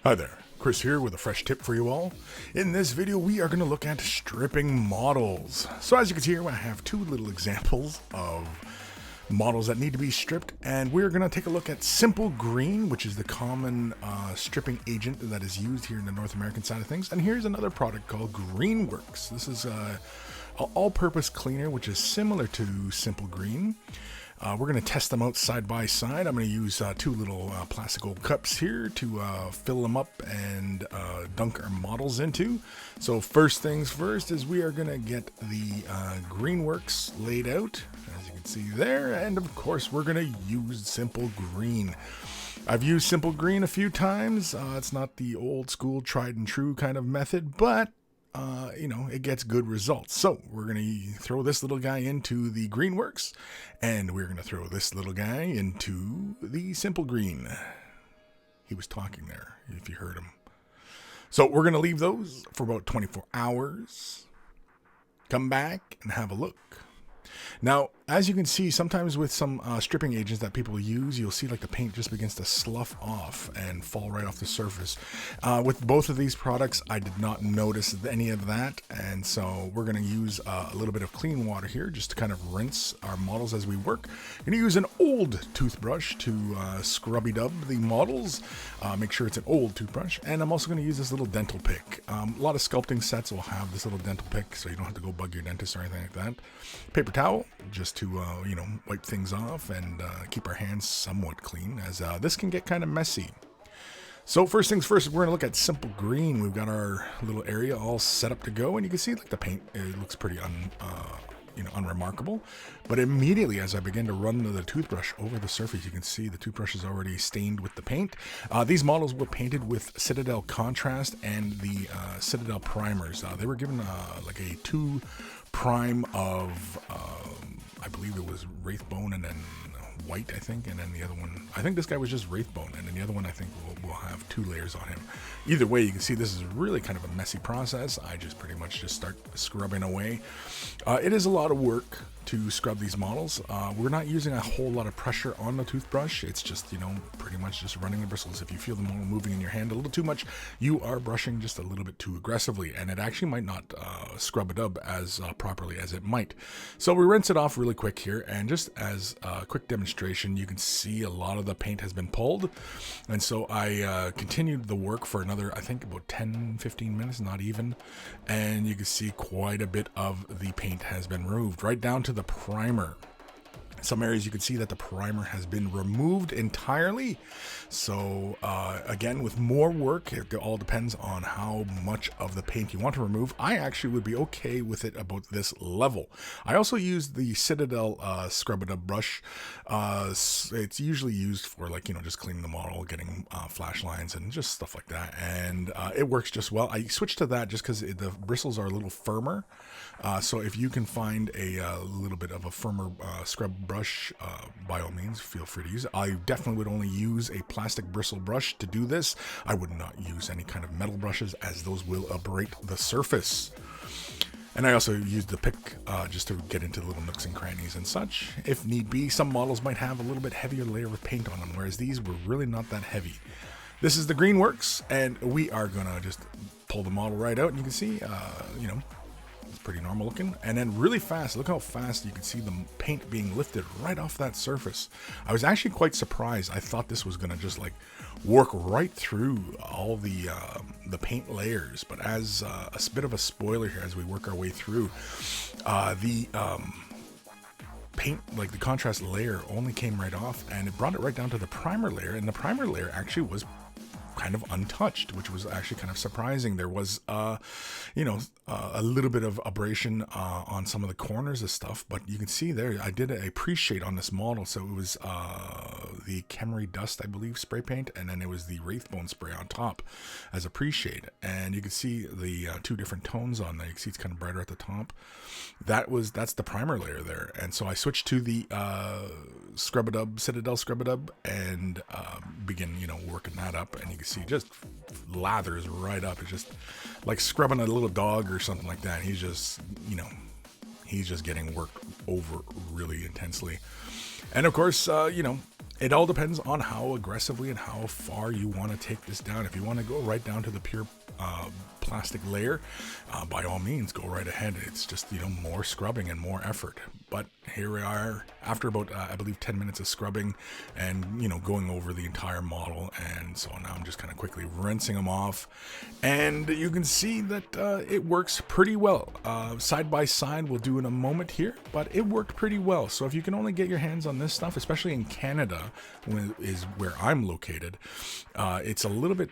Hi there, Chris here with a fresh tip for you all. In this video, we are going to look at stripping models. So as you can see here, I have two little examples of models that need to be stripped, and we're going to take a look at Simple Green, which is the common stripping agent that is used here in the North American side of things. And here's another product called Greenworks. This is an all-purpose cleaner, which is similar to Simple Green. We're going to test them out side by side. I'm going to use two little plastic old cups here to fill them up and dunk our models into. So first things first is we are going to get the Greenworks laid out, as you can see there. And of course, we're going to use Simple Green. I've used Simple Green a few times. It's not the old school tried and true kind of method, but it gets good results. So we're going to throw this little guy into the Greenworks, and we're going to throw this little guy into the Simple Green. He was talking there, if you heard him. So we're going to leave those for about 24 hours. Come back and have a look. Now, as you can see, sometimes with some stripping agents that people use, you'll see like the paint just begins to slough off and fall right off the surface. With both of these products, I did not notice any of that, and so we're going to use a little bit of clean water here just to kind of rinse our models as we work. I'm going to use an old toothbrush to scrubby dub the models. Make sure it's an old toothbrush, and I'm also going to use this little dental pick. A lot of sculpting sets will have this little dental pick, so you don't have to go bug your dentist or anything like that. Paper towel, just to wipe things off and keep our hands somewhat clean, as this can get kind of messy. So first things first, we're going to look at Simple Green. We've got our little area all set up to go, and you can see like the paint, it looks pretty unremarkable. But immediately as I begin to run the toothbrush over the surface, you can see the toothbrush is already stained with the paint. These models were painted with Citadel Contrast and the Citadel primers. They were given like a 2 prime of I believe it was Wraithbone and then white, I think, and then the other one, I think this guy was just Wraithbone, and then the other one I think will have 2 layers on him. Either way, you can see this is really kind of a messy process. I just pretty much just start scrubbing away. It is a lot of work to scrub these models. We're not using a whole lot of pressure on the toothbrush. It's just, pretty much just running the bristles. If you feel the model moving in your hand a little too much, you are brushing just a little bit too aggressively, and it actually might not scrub it up as properly as it might. So we rinse it off really quick here, and just as a quick demonstration, you can see a lot of the paint has been pulled, and so I continued the work for another, I think about 10-15 minutes, not even, and you can see quite a bit of the paint has been removed, right down to the primer. Some areas you can see that the primer has been removed entirely. So again, with more work, it all depends on how much of the paint you want to remove. I actually would be okay with it about this level. I also used the Citadel Scrub-A-Dub brush. It's usually used for just cleaning the model, getting flash lines and just stuff like that. And it works just well. I switched to that just because the bristles are a little firmer. So if you can find a little bit of a firmer scrub brush, by all means, feel free to use it. I definitely would only use a plastic bristle brush to do this. I would not use any kind of metal brushes, as those will abrade the surface. And I also used the pick just to get into the little nooks and crannies and such. If need be, some models might have a little bit heavier layer of paint on them, whereas these were really not that heavy. This is the Greenworks, and we are gonna just pull the model right out, and you can see, it's pretty normal looking, and then really fast, look how fast you can see the paint being lifted right off that surface. I was actually quite surprised. I thought this was gonna just like work right through all the paint layers, but as a bit of a spoiler here as we work our way through, the paint, like the contrast layer, only came right off, and it brought it right down to the primer layer, and the primer layer actually was kind of untouched, which was actually kind of surprising. There was a little bit of abrasion on some of the corners of stuff, but you can see there I did a pre-shade on this model, so it was the Kemery Dust, I believe, spray paint, and then it was the Wraithbone spray on top as a pre-shade, and you can see the 2 different tones on there. You can see it's kind of brighter at the top. That's the primer layer there, and so I switched to the Scrub-A-Dub, Citadel Scrub-A-Dub, and begin working that up, and you can see just lathers right up. It's just like scrubbing a little dog or something like that. He's just getting worked over really intensely. And of course, It all depends on how aggressively and how far you want to take this down. If you want to go right down to the pure plastic layer, by all means, go right ahead. It's just, more scrubbing and more effort. But here we are after about, I believe, 10 minutes of scrubbing and, going over the entire model. And so now I'm just kind of quickly rinsing them off. And you can see that it works pretty well. Side by side, we'll do in a moment here, but it worked pretty well. So if you can only get your hands on this stuff, especially in Canada, is where I'm located, it's a little bit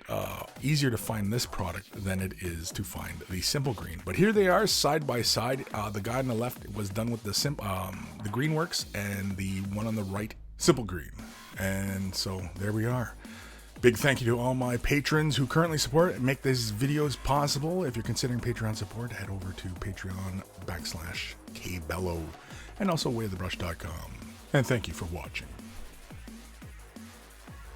easier to find this product than it is to find the Simple Green. But here they are side by side. The guy on the left was done with the Green Works, and the one on the right, Simple Green. And so there we are. Big thank you to all my patrons who currently support and make these videos possible. If you're considering Patreon support, head over to Patreon/KBello and also wayofthebrush.com. And thank you for watching.